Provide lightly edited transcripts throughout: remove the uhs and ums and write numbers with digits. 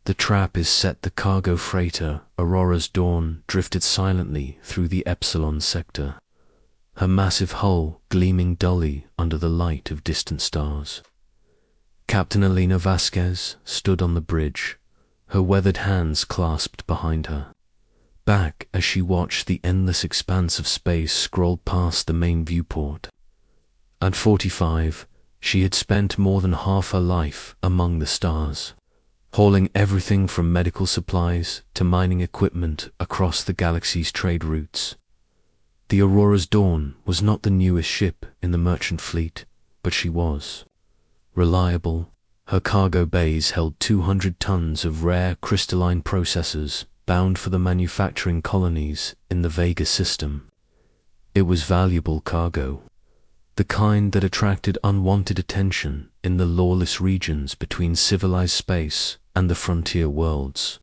The trap is set. The cargo freighter, Aurora's Dawn, drifted silently through the Epsilon sector, her massive hull gleaming dully under the light of distant stars. Captain Elena Vasquez stood on the bridge, her weathered hands clasped behind her. Back as she watched the endless expanse of space scroll past the main viewport. At 45, she had spent more than half her life among the stars, hauling everything from medical supplies to mining equipment across the galaxy's trade routes. The Aurora's Dawn was not the newest ship in the merchant fleet, but she was reliable. Her cargo bays held 200 tons of rare crystalline processors bound for the manufacturing colonies in the Vega system. It was valuable cargo, the kind that attracted unwanted attention in the lawless regions between civilized space and the frontier worlds.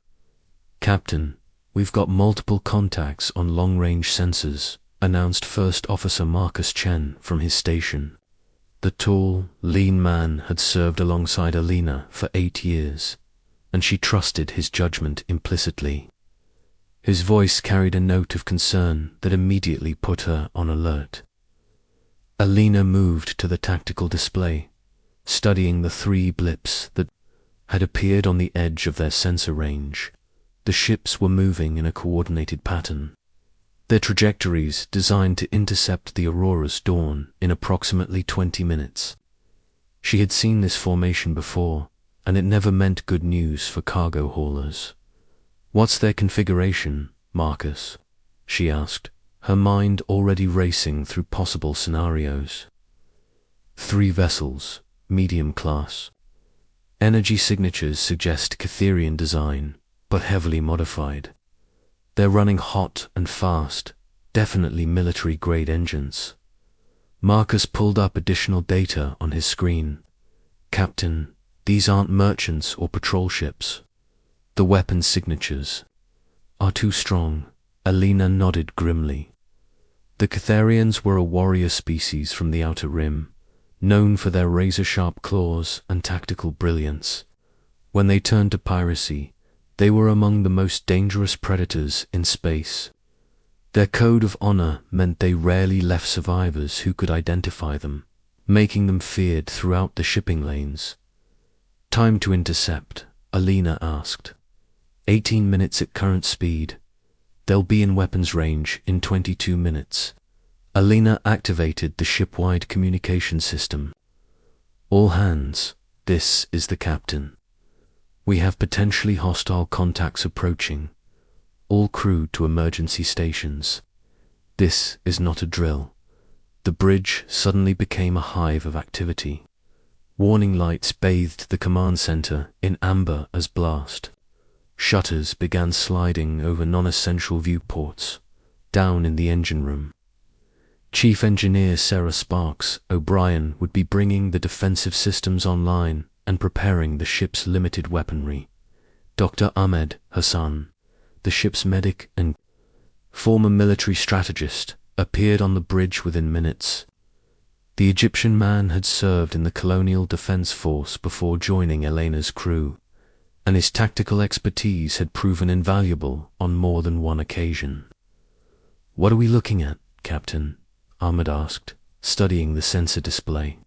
"Captain, we've got multiple contacts on long-range sensors," announced First Officer Marcus Chen from his station. The tall, lean man had served alongside Elena for 8 years, and she trusted his judgment implicitly. His voice carried a note of concern that immediately put her on alert. Elena moved to the tactical display, studying the 3 blips that had appeared on the edge of their sensor range. The ships were moving in a coordinated pattern, their trajectories designed to intercept the Aurora's Dawn in approximately 20 minutes. She had seen this formation before, and it never meant good news for cargo haulers. "What's their configuration, Marcus?" she asked, her mind already racing through possible scenarios. 3 vessels, medium class. Energy signatures suggest Catherian design, but heavily modified. They're running hot and fast, definitely military-grade engines. Marcus pulled up additional data on his screen. "Captain, these aren't merchants or patrol ships. The weapon signatures are too strong." Elena nodded grimly. The Catherians were a warrior species from the Outer Rim, known for their razor-sharp claws and tactical brilliance. When they turned to piracy, they were among the most dangerous predators in space. Their code of honor meant they rarely left survivors who could identify them, making them feared throughout the shipping lanes. "Time to intercept?" Elena asked. 18 minutes at current speed. They'll be in weapons range in 22 minutes. Elena activated the ship-wide communication system. "All hands, this is the captain. We have potentially hostile contacts approaching. All crew to emergency stations. This is not a drill." The bridge suddenly became a hive of activity. Warning lights bathed the command center in amber as blast. Shutters began sliding over non-essential viewports, down in the engine room. Chief Engineer Sarah Sparks O'Brien would be bringing the defensive systems online and preparing the ship's limited weaponry. Dr. Ahmed Hassan, the ship's medic and former military strategist, appeared on the bridge within minutes. The Egyptian man had served in the Colonial Defense Force before joining Elena's crew, and his tactical expertise had proven invaluable on more than one occasion. "What are we looking at, Captain?" Ahmed asked, studying the sensor display.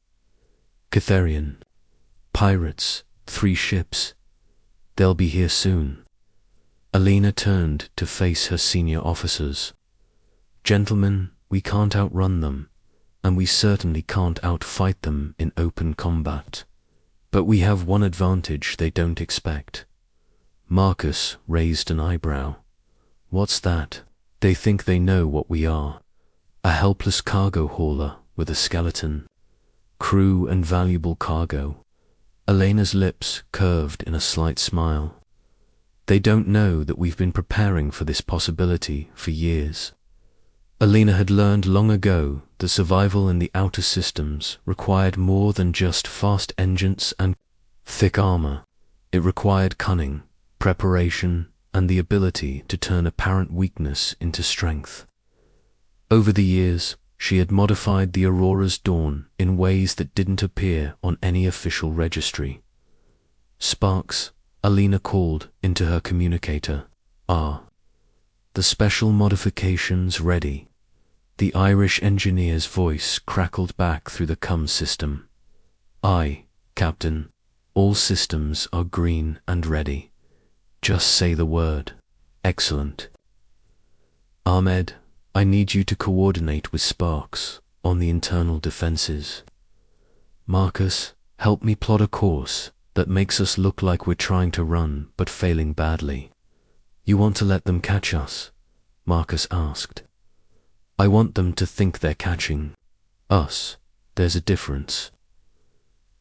"Catherian. Pirates, 3 ships. They'll be here soon." Elena turned to face her senior officers. "Gentlemen, we can't outrun them, and we certainly can't outfight them in open combat. But we have one advantage they don't expect." Marcus raised an eyebrow. "What's that?" "They think they know what we are. A helpless cargo hauler with a skeleton. Crew and valuable cargo." Elena's lips curved in a slight smile. "They don't know that we've been preparing for this possibility for years." Elena had learned long ago that survival in the outer systems required more than just fast engines and thick armor. It required cunning, preparation, and the ability to turn apparent weakness into strength. Over the years, she had modified the Aurora's Dawn in ways that didn't appear on any official registry. Sparks, Alina called into her communicator. "Are the special modifications ready?" The Irish engineer's voice crackled back through the comm system. "Aye, Captain. All systems are green and ready. Just say the word." "Excellent. Ahmed, I need you to coordinate with Sparks on the internal defenses. Marcus, help me plot a course that makes us look like we're trying to run but failing badly." "You want to let them catch us?" Marcus asked. "I want them to think they're catching us. There's a difference."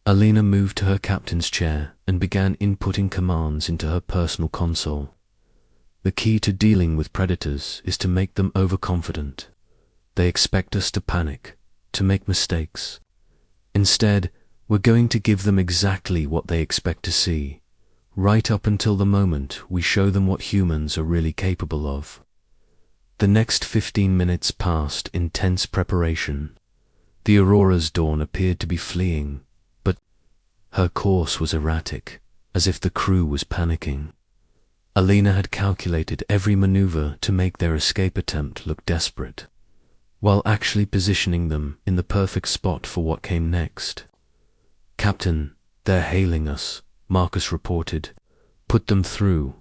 Alina moved to her captain's chair and began inputting commands into her personal console. "The key to dealing with predators is to make them overconfident. They expect us to panic, to make mistakes. Instead, we're going to give them exactly what they expect to see, right up until the moment we show them what humans are really capable of." The next 15 minutes passed in tense preparation. The Aurora's dawn appeared to be fleeing, but her course was erratic, as if the crew was panicking. Alina had calculated every maneuver to make their escape attempt look desperate, while actually positioning them in the perfect spot for what came next. "Captain, they're hailing us," Marcus reported. "Put them through."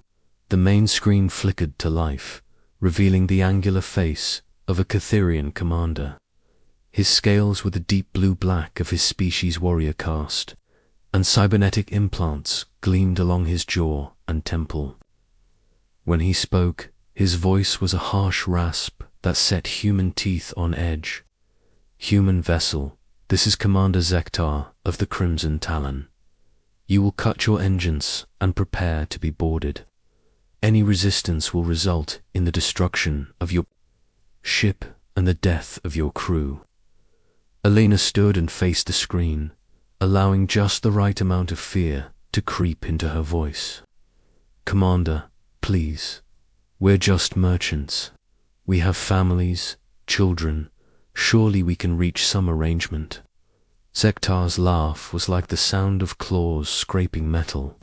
The main screen flickered to life, revealing the angular face of a Catherian commander. His scales were the deep blue-black of his species warrior caste, and cybernetic implants gleamed along his jaw and temple. When he spoke, his voice was a harsh rasp that set human teeth on edge. "Human vessel, this is Commander Zektar of the Crimson Talon. You will cut your engines and prepare to be boarded. Any resistance will result in the destruction of your ship and the death of your crew." Alina stood and faced the screen, allowing just the right amount of fear to creep into her voice. "Commander, please. We're just merchants. We have families, children. Surely we can reach some arrangement." Zektar's laugh was like the sound of claws scraping metal.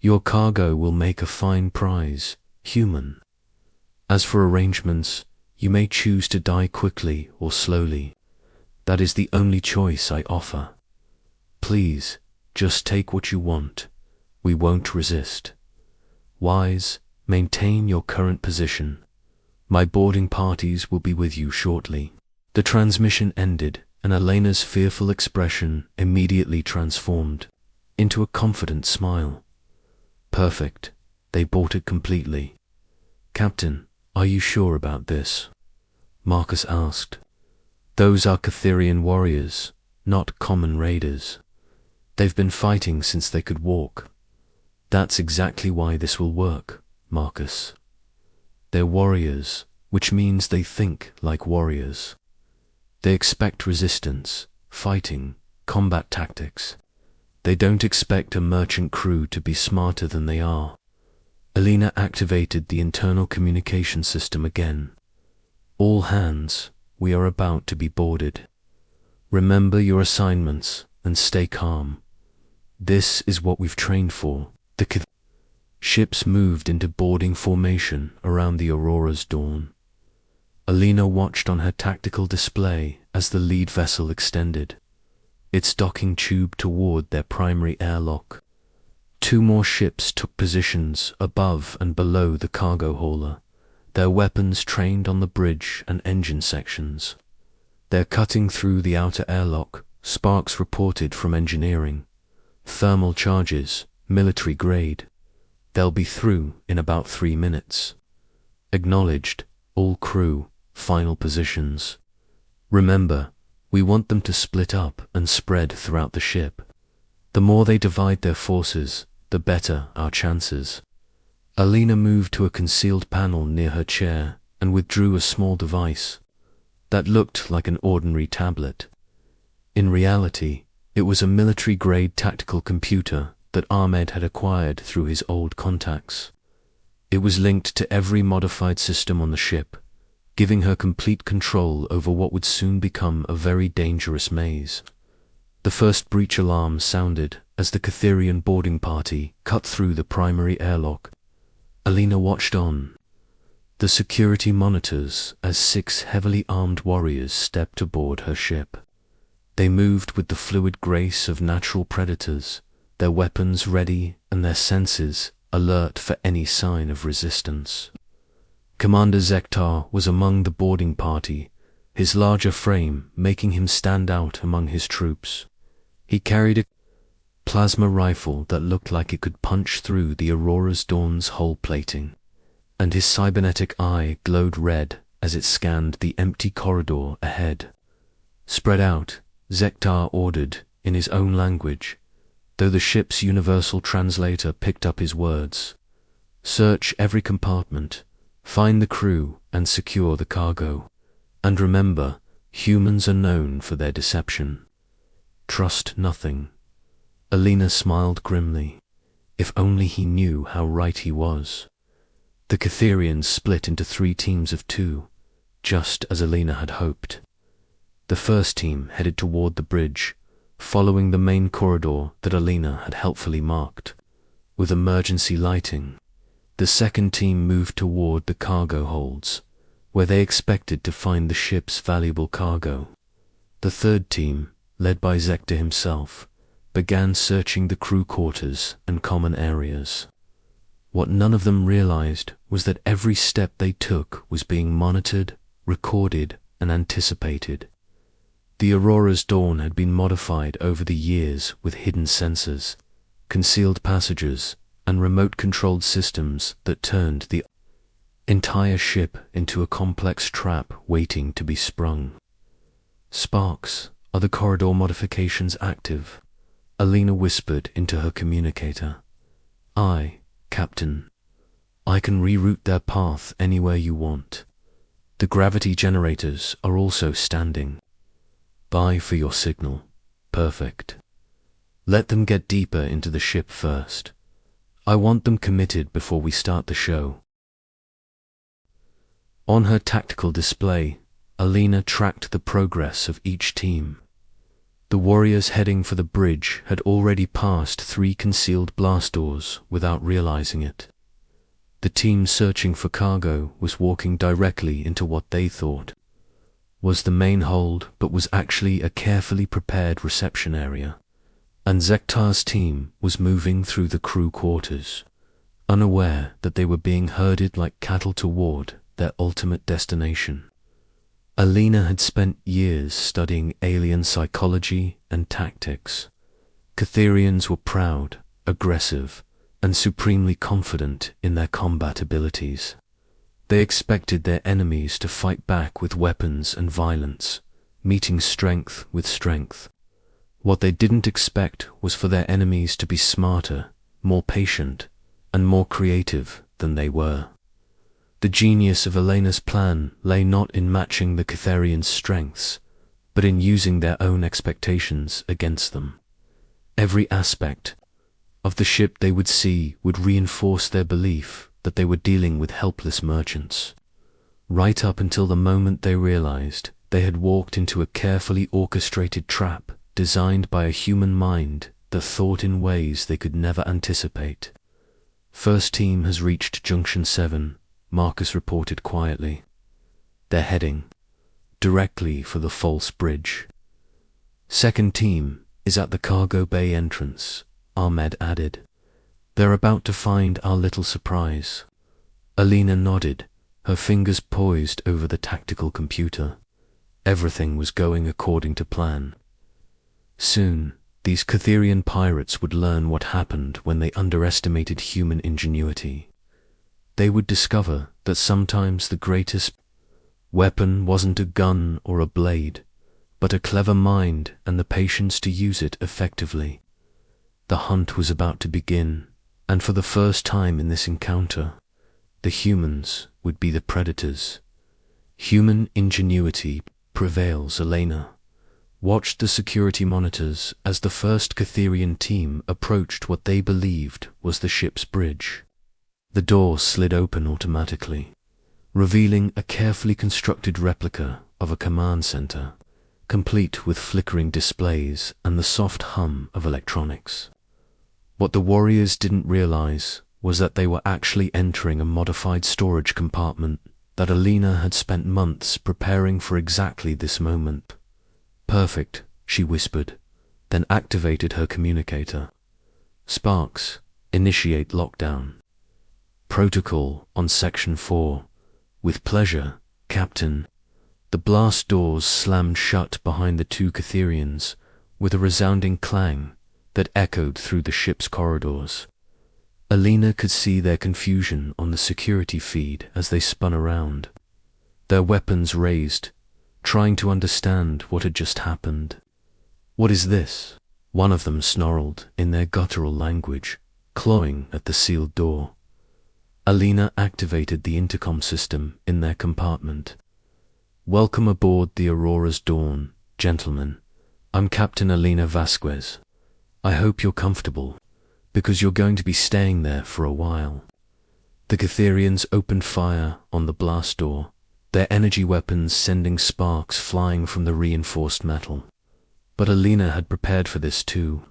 "Your cargo will make a fine prize, human. As for arrangements, you may choose to die quickly or slowly. That is the only choice I offer. Please, just take what you want. We won't resist. Wise, maintain your current position. My boarding parties will be with you shortly." The transmission ended, and Elena's fearful expression immediately transformed into a confident smile. "Perfect. They bought it completely." "Captain, are you sure about this?" Marcus asked. "Those are Catherian warriors, not common raiders. They've been fighting since they could walk. That's exactly why this will work, Marcus. They're warriors, which means they think like warriors. They expect resistance, fighting, combat tactics. They don't expect a merchant crew to be smarter than they are." Alina activated the internal communication system again. "All hands, we are about to be boarded. Remember your assignments and stay calm. This is what we've trained for." The ships moved into boarding formation around the Aurora's dawn. Alina watched on her tactical display as the lead vessel extended, its docking tube toward their primary airlock. 2 more ships took positions above and below the cargo hauler, their weapons trained on the bridge and engine sections. "They're cutting through the outer airlock," Sparks reported from engineering. "Thermal charges, military grade. They'll be through in about 3 minutes." "Acknowledged. All crew, final positions. Remember, we want them to split up and spread throughout the ship. The more they divide their forces, the better our chances." Alina moved to a concealed panel near her chair and withdrew a small device that looked like an ordinary tablet. In reality, it was a military-grade tactical computer that Ahmed had acquired through his old contacts. It was linked to every modified system on the ship, giving her complete control over what would soon become a very dangerous maze. The first breach alarm sounded as the Catherian boarding party cut through the primary airlock. Alina watched on, the security monitors, as 6 heavily armed warriors stepped aboard her ship. They moved with the fluid grace of natural predators, their weapons ready and their senses alert for any sign of resistance. Commander Zektar was among the boarding party, his larger frame making him stand out among his troops. He carried a plasma rifle that looked like it could punch through the Aurora's Dawn's hull plating, and his cybernetic eye glowed red as it scanned the empty corridor ahead. "Spread out," Zektar ordered in his own language, though the ship's universal translator picked up his words. "Search every compartment, find the crew, and secure the cargo. And remember, humans are known for their deception. Trust nothing." Alina smiled grimly. If only he knew how right he was. The Catherians split into 3 teams of 2, just as Alina had hoped. The first team headed toward the bridge, following the main corridor that Alina had helpfully marked, with emergency lighting. The second team moved toward the cargo holds, where they expected to find the ship's valuable cargo. The third team, led by Zektar himself, began searching the crew quarters and common areas. What none of them realized was that every step they took was being monitored, recorded, and anticipated. The Aurora's Dawn had been modified over the years with hidden sensors, concealed passages, and remote-controlled systems that turned the entire ship into a complex trap waiting to be sprung. "Sparks, are the corridor modifications active?" Alina whispered into her communicator. "Aye, Captain. I can reroute their path anywhere you want. The gravity generators are also standing by for your signal." "Perfect. Let them get deeper into the ship first. I want them committed before we start the show." On her tactical display, Alina tracked the progress of each team. The warriors heading for the bridge had already passed 3 concealed blast doors without realizing it. The team searching for cargo was walking directly into what they thought was the main hold, but was actually a carefully prepared reception area. And Zektar's team was moving through the crew quarters, unaware that they were being herded like cattle toward their ultimate destination. Alina had spent years studying alien psychology and tactics. Catherians were proud, aggressive, and supremely confident in their combat abilities. They expected their enemies to fight back with weapons and violence, meeting strength with strength. What they didn't expect was for their enemies to be smarter, more patient, and more creative than they were. The genius of Elena's plan lay not in matching the Catherians' strengths, but in using their own expectations against them. Every aspect of the ship they would see would reinforce their belief that they were dealing with helpless merchants, right up until the moment they realized they had walked into a carefully orchestrated trap designed by a human mind that thought in ways they could never anticipate. "First team has reached Junction 7, Marcus reported quietly. "They're heading directly for the false bridge." "Second team is at the cargo bay entrance," Ahmed added. "They're about to find our little surprise." Alina nodded, her fingers poised over the tactical computer. Everything was going according to plan. Soon, these Catherian pirates would learn what happened when they underestimated human ingenuity. They would discover that sometimes the greatest weapon wasn't a gun or a blade, but a clever mind and the patience to use it effectively. The hunt was about to begin, and for the first time in this encounter, the humans would be the predators. Human ingenuity prevails, Alina. Watched the security monitors as the first Catherian team approached what they believed was the ship's bridge. The door slid open automatically, revealing a carefully constructed replica of a command center, complete with flickering displays and the soft hum of electronics. What the warriors didn't realize was that they were actually entering a modified storage compartment that Alina had spent months preparing for exactly this moment. "Perfect," she whispered, then activated her communicator. "Sparks, initiate lockdown. Protocol on Section 4. With pleasure, Captain." The blast doors slammed shut behind the two Catherians with a resounding clang that echoed through the ship's corridors. Alina could see their confusion on the security feed as they spun around, their weapons raised, trying to understand what had just happened. "What is this?" one of them snarled in their guttural language, clawing at the sealed door. Alina activated the intercom system in their compartment. "Welcome aboard the Aurora's Dawn, gentlemen. I'm Captain Alina Vasquez. I hope you're comfortable, because you're going to be staying there for a while." The Catherians opened fire on the blast door, their energy weapons sending sparks flying from the reinforced metal. But Alina had prepared for this too.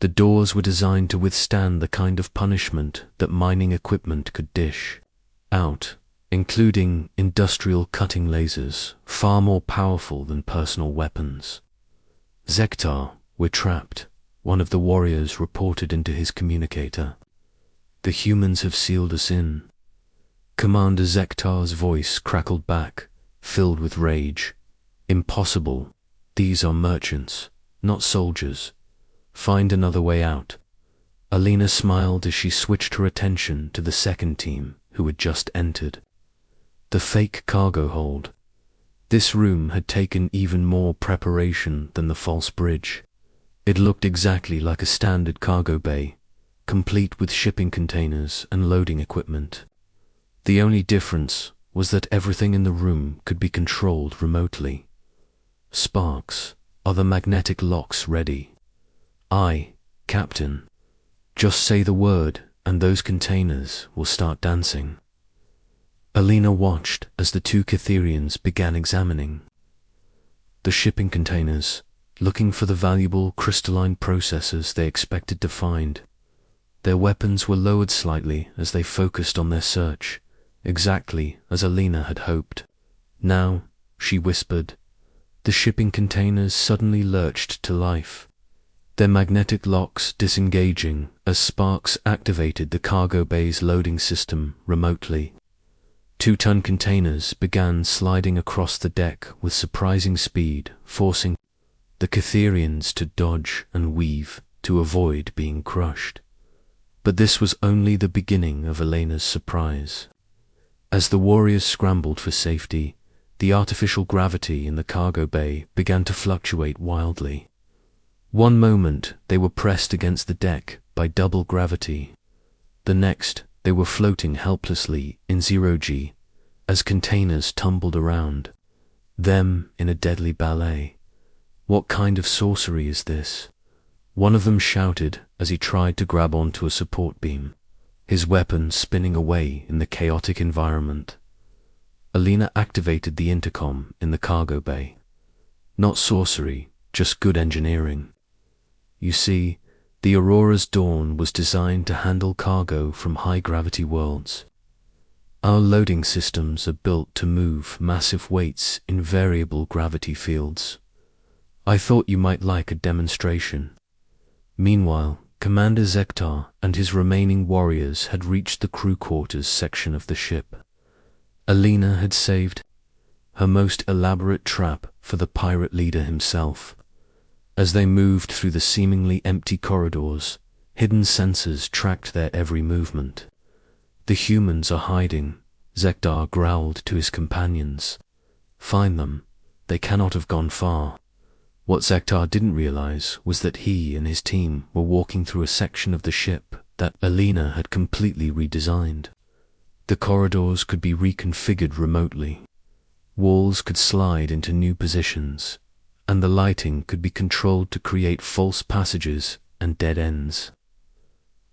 The doors were designed to withstand the kind of punishment that mining equipment could dish out, including industrial cutting lasers, far more powerful than personal weapons. "Zektar, we're trapped," one of the warriors reported into his communicator. "The humans have sealed us in." Commander Zektar's voice crackled back, filled with rage. "Impossible. These are merchants, not soldiers. Find another way out." Alina smiled as she switched her attention to the second team, who had just entered. The fake cargo hold. This room had taken even more preparation than the false bridge. It looked exactly like a standard cargo bay, complete with shipping containers and loading equipment. The only difference was that everything in the room could be controlled remotely. "Sparks, are the magnetic locks ready?" "Aye, Captain. Just say the word and those containers will start dancing." Alina watched as the two Catherians began examining the shipping containers, looking for the valuable crystalline processors they expected to find. Their weapons were lowered slightly as they focused on their search, exactly as Alina had hoped. "Now," she whispered. The shipping containers suddenly lurched to life, their magnetic locks disengaging as Sparks activated the cargo bay's loading system remotely. 2-ton containers began sliding across the deck with surprising speed, forcing the Catherians to dodge and weave to avoid being crushed. But this was only the beginning of Elena's surprise. As the warriors scrambled for safety, the artificial gravity in the cargo bay began to fluctuate wildly. One moment they were pressed against the deck by double gravity. The next they were floating helplessly in 0G as containers tumbled around, them in a deadly ballet. "What kind of sorcery is this?" one of them shouted as he tried to grab onto a support beam, his weapon spinning away in the chaotic environment. Alina activated the intercom in the cargo bay. "Not sorcery, just good engineering. You see, the Aurora's Dawn was designed to handle cargo from high-gravity worlds. Our loading systems are built to move massive weights in variable gravity fields. I thought you might like a demonstration." Meanwhile, Commander Zektar and his remaining warriors had reached the crew quarters section of the ship. Alina had saved her most elaborate trap for the pirate leader himself. As they moved through the seemingly empty corridors, hidden sensors tracked their every movement. "The humans are hiding," Zektar growled to his companions. "Find them. They cannot have gone far." What Zektar didn't realize was that he and his team were walking through a section of the ship that Alina had completely redesigned. The corridors could be reconfigured remotely. Walls could slide into new positions, and the lighting could be controlled to create false passages and dead ends.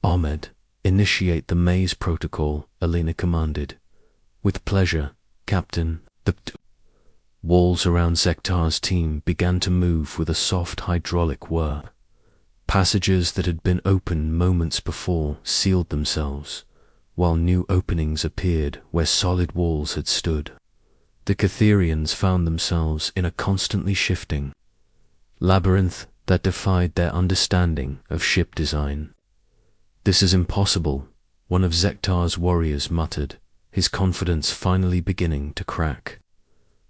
"Ahmed, initiate the maze protocol," Alina commanded. "With pleasure, Captain." The walls around Zektar's team began to move with a soft hydraulic whir. Passages that had been open moments before sealed themselves, while new openings appeared where solid walls had stood. The Catherians found themselves in a constantly shifting labyrinth that defied their understanding of ship design. "This is impossible," one of Zektar's warriors muttered, his confidence finally beginning to crack.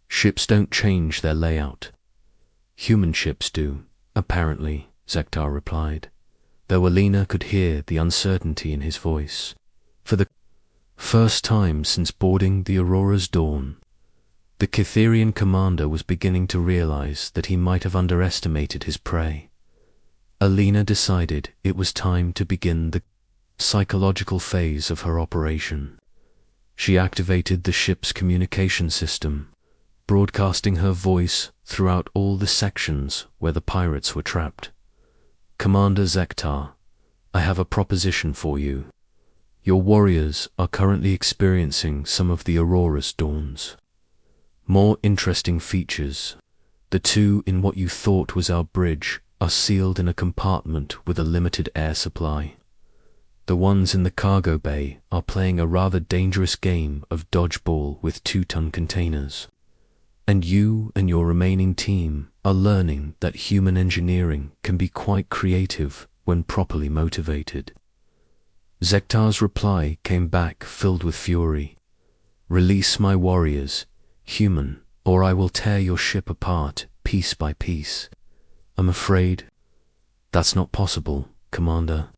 "Ships don't change their layout." "Human ships do, apparently," Zektar replied, though Alina could hear the uncertainty in his voice. For the first time since boarding the Aurora's Dawn, the Catherian commander was beginning to realize that he might have underestimated his prey. Alina decided it was time to begin the psychological phase of her operation. She activated the ship's communication system, broadcasting her voice throughout all the sections where the pirates were trapped. "Commander Zektar, I have a proposition for you. Your warriors are currently experiencing some of the Aurora's dawns. More interesting features. The two in what you thought was our bridge are sealed in a compartment with a limited air supply. The ones in the cargo bay are playing a rather dangerous game of dodgeball with 2-ton containers. And you and your remaining team are learning that human engineering can be quite creative when properly motivated." Zektar's reply came back filled with fury. "Release my warriors, human, or I will tear your ship apart piece by piece." "I'm afraid that's not possible, Commander.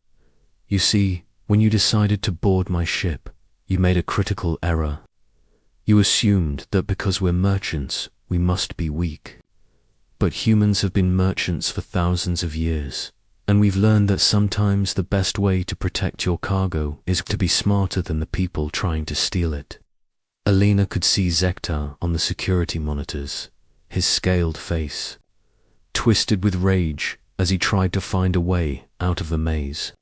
You see, when you decided to board my ship, you made a critical error. You assumed that because we're merchants, we must be weak. But humans have been merchants for thousands of years, and we've learned that sometimes the best way to protect your cargo is to be smarter than the people trying to steal it." Alina could see Zektar on the security monitors, his scaled face twisted with rage as he tried to find a way out of the maze.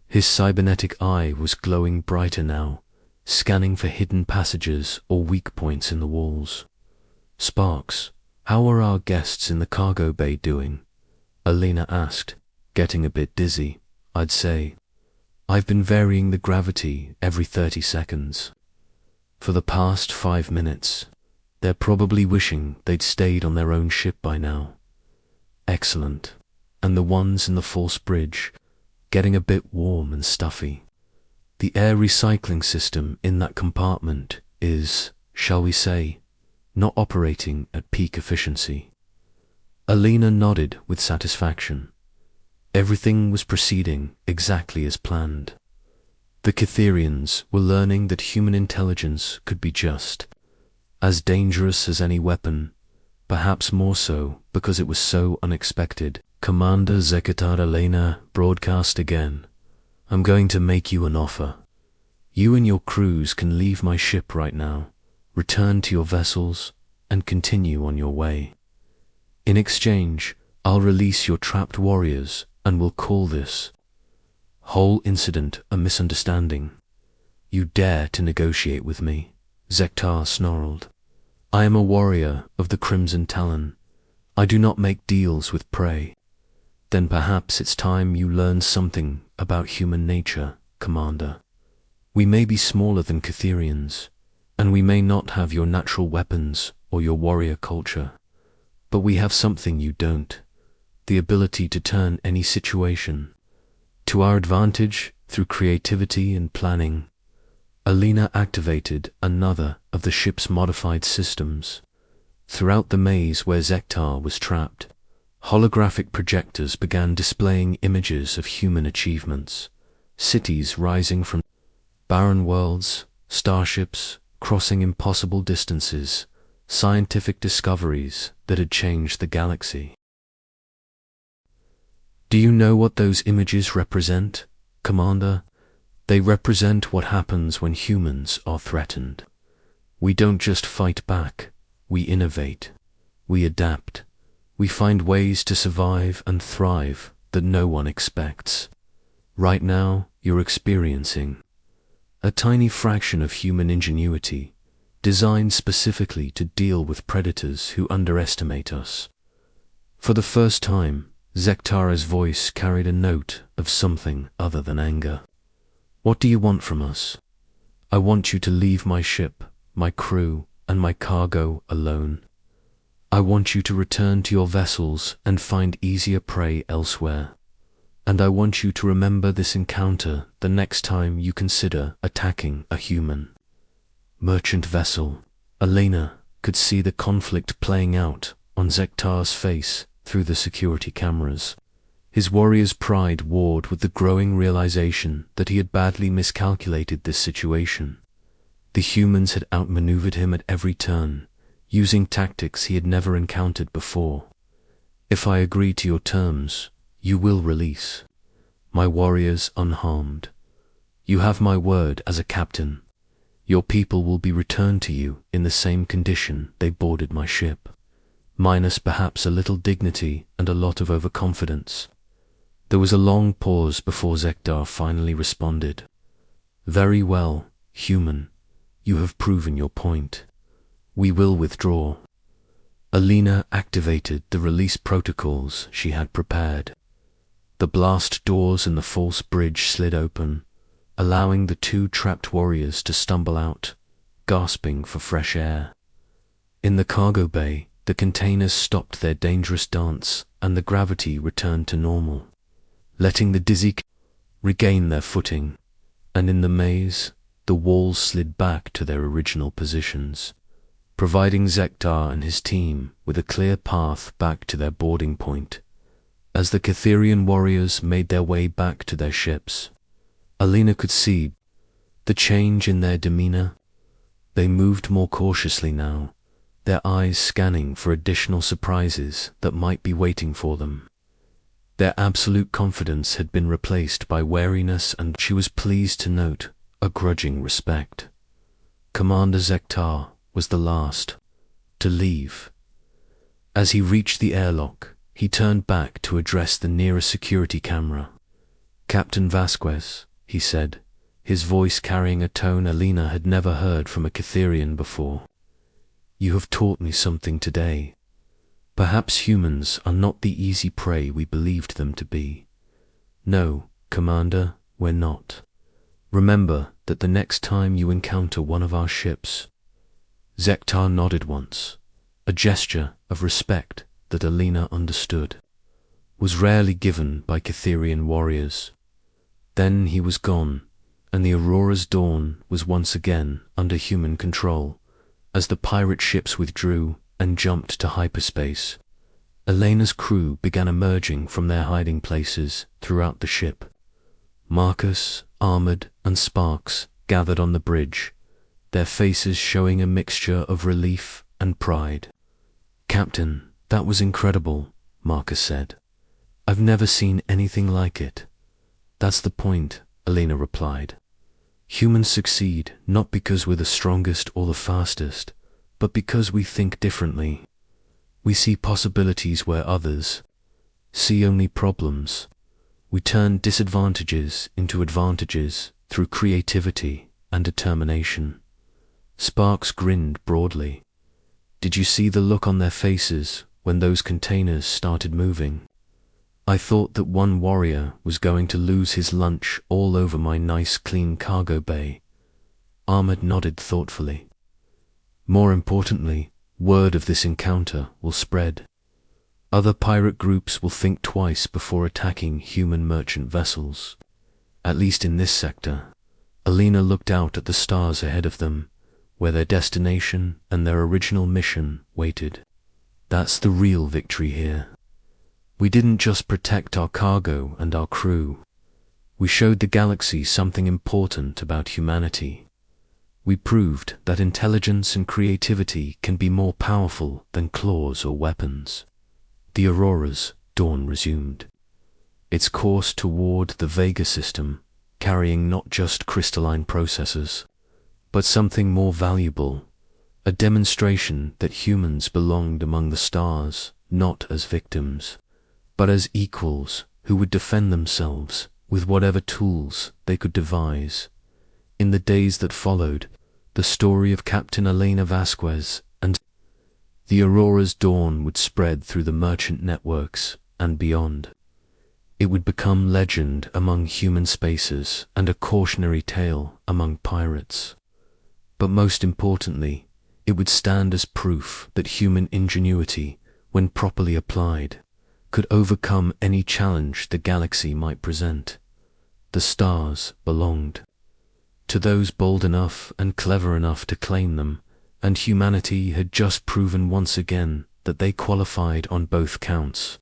His cybernetic eye was glowing brighter now, scanning for hidden passages or weak points in the walls. "Sparks, how are our guests in the cargo bay doing?" Alina asked, getting a bit dizzy. "I'd say I've been varying the gravity every 30 seconds. For the past 5 minutes. They're probably wishing they'd stayed on their own ship by now." "Excellent. And the ones in the false bridge, getting a bit warm and stuffy. The air recycling system in that compartment is, shall we say, not operating at peak efficiency." Alina nodded with satisfaction. Everything was proceeding exactly as planned. The Catherians were learning that human intelligence could be just as dangerous as any weapon, perhaps more so because it was so unexpected. "Commander Zektar, Alina broadcast again. I'm going to make you an offer. You and your crews can leave my ship right now, return to your vessels, and continue on your way. In exchange, I'll release your trapped warriors, and we'll call this whole incident a misunderstanding." "You dare to negotiate with me?" Zektar snarled. "I am a warrior of the Crimson Talon. I do not make deals with prey." "Then perhaps it's time you learn something about human nature, Commander. We may be smaller than Catherians, and we may not have your natural weapons or your warrior culture, but we have something you don't, the ability to turn any situation to our advantage through creativity and planning." Alina activated another of the ship's modified systems. Throughout the maze where Zektar was trapped, holographic projectors began displaying images of human achievements, cities rising from barren worlds, starships crossing impossible distances, scientific discoveries that had changed the galaxy. "Do you know what those images represent, Commander? They represent what happens when humans are threatened. We don't just fight back, we innovate, we adapt, we find ways to survive and thrive that no one expects. Right now, you're experiencing a tiny fraction of human ingenuity, designed specifically to deal with predators who underestimate us." For the first time, Zektara's voice carried a note of something other than anger. "What do you want from us?" "I want you to leave my ship, my crew, and my cargo alone. I want you to return to your vessels and find easier prey elsewhere. And I want you to remember this encounter the next time you consider attacking a human." Merchant vessel. Elena could see the conflict playing out on Zektar's face through the security cameras. His warrior's pride warred with the growing realization that he had badly miscalculated this situation. The humans had outmaneuvered him at every turn, using tactics he had never encountered before. "If I agree to your terms, you will release my warriors unharmed. You have my word as a captain. Your people will be returned to you in the same condition they boarded my ship, minus perhaps a little dignity and a lot of overconfidence." There was a long pause before Zektar finally responded. "Very well, human. You have proven your point. We will withdraw." Elena activated the release protocols she had prepared. The blast doors in the false bridge slid open, allowing the two trapped warriors to stumble out, gasping for fresh air. In the cargo bay, the containers stopped their dangerous dance and the gravity returned to normal, letting the dizzy regain their footing, and in the maze, the walls slid back to their original positions, providing Zektar and his team with a clear path back to their boarding point. As the Catherian warriors made their way back to their ships, Elena could see the change in their demeanor. They moved more cautiously now, their eyes scanning for additional surprises that might be waiting for them. Their absolute confidence had been replaced by wariness and, she was pleased to note, a grudging respect. Commander Zektar was the last to leave. As he reached the airlock, he turned back to address the nearest security camera. "Captain Vasquez," he said, his voice carrying a tone Elena had never heard from a Catherian before. "You have taught me something today. Perhaps humans are not the easy prey we believed them to be. No, Commander, we're not. Remember that the next time you encounter one of our ships—" Zektar nodded once, a gesture of respect that Elena understood was rarely given by Catherian warriors. Then he was gone, and the Aurora's dawn was once again under human control. As the pirate ships withdrew and jumped to hyperspace, Elena's crew began emerging from their hiding places throughout the ship. Marcus, Armored, and Sparks gathered on the bridge, their faces showing a mixture of relief and pride. "Captain, that was incredible," Marcus said. "I've never seen anything like it." "That's the point," Elena replied. "Humans succeed not because we're the strongest or the fastest, but because we think differently. We see possibilities where others see only problems. We turn disadvantages into advantages through creativity and determination." Sparks grinned broadly. "Did you see the look on their faces when those containers started moving? I thought that one warrior was going to lose his lunch all over my nice clean cargo bay." Armored nodded thoughtfully. "More importantly, word of this encounter will spread. Other pirate groups will think twice before attacking human merchant vessels. At least in this sector." Elena looked out at the stars ahead of them, where their destination and their original mission waited. "That's the real victory here. We didn't just protect our cargo and our crew. We showed the galaxy something important about humanity. We proved that intelligence and creativity can be more powerful than claws or weapons." The Aurora's dawn resumed, its course toward the Vega system, carrying not just crystalline processors, but something more valuable, a demonstration that humans belonged among the stars, not as victims, but as equals who would defend themselves with whatever tools they could devise. In the days that followed, the story of Captain Elena Vasquez and the Aurora's dawn would spread through the merchant networks, and beyond. It would become legend among human spacers and a cautionary tale among pirates. But most importantly, it would stand as proof that human ingenuity, when properly applied, could overcome any challenge the galaxy might present. The stars belonged to those bold enough and clever enough to claim them, and humanity had just proven once again that they qualified on both counts.